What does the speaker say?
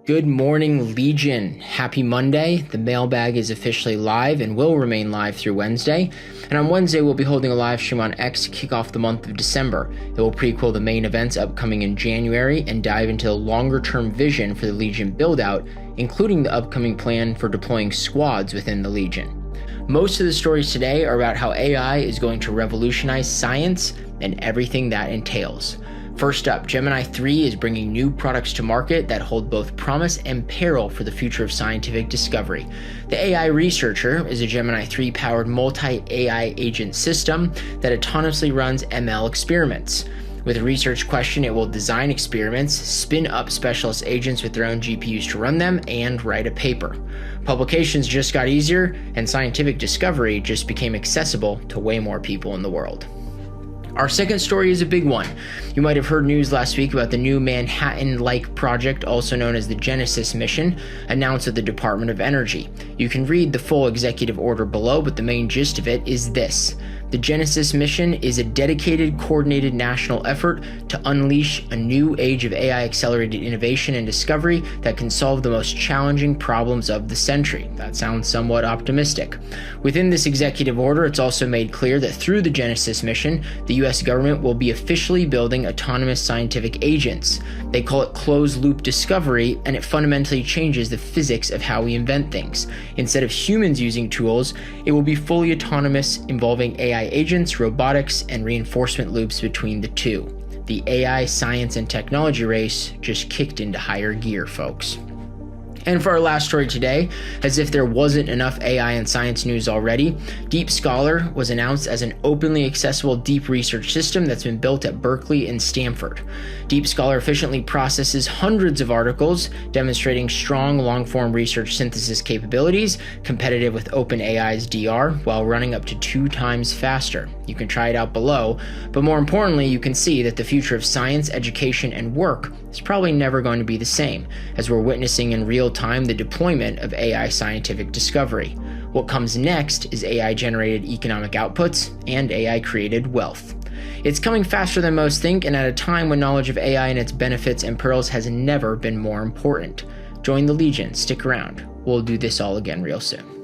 Good morning, Legion. Happy Monday. The mailbag is officially live and will remain live through Wednesday. And on Wednesday, we'll be holding a live stream on X to kick off the month of December. It will prequel the main events upcoming in January and dive into the longer-term vision for the Legion build-out, including the upcoming plan for deploying squads within the Legion. Most of the stories today are about how AI is going to revolutionize science and everything that entails. First up, Gemini 3 is bringing new products to market that hold both promise and peril for the future of scientific discovery. The AI Researcher is a Gemini 3-powered multi-AI agent system that autonomously runs ML experiments. With a research question, it will design experiments, spin up specialist agents with their own GPUs to run them, and write a paper. Publications just got easier, and scientific discovery just became accessible to way more people in the world. Our second story is a big one. You might have heard news last week about the new Manhattan-like project, also known as the Genesis mission, announced at the Department of Energy. You can read the full executive order below, but the main gist of it is this. The Genesis mission is a dedicated, coordinated national effort to unleash a new age of AI-accelerated innovation and discovery that can solve the most challenging problems of the century. That sounds somewhat optimistic. Within this executive order, it's also made clear that through the Genesis mission, the U.S. government will be officially building autonomous scientific agents. They call it closed-loop discovery, and it fundamentally changes the physics of how we invent things. Instead of humans using tools, it will be fully autonomous, involving AI agents, robotics, and reinforcement loops between the two. The AI, science, and technology race just kicked into higher gear, folks. And for our last story today, as if there wasn't enough AI and science news already, DeepScholar was announced as an openly accessible deep research system that's been built at Berkeley and Stanford. DeepScholar efficiently processes hundreds of articles, demonstrating strong long-form research synthesis capabilities, competitive with OpenAI's DR, while running up to 2 times faster. You can try it out below, but more importantly, you can see that the future of science, education, and work is probably never going to be the same, as we're witnessing in real time the deployment of AI scientific discovery. What comes next is AI-generated economic outputs and AI-created wealth. It's coming faster than most think, and at a time when knowledge of AI and its benefits and perils has never been more important. Join the Legion, stick around. We'll do this all again real soon.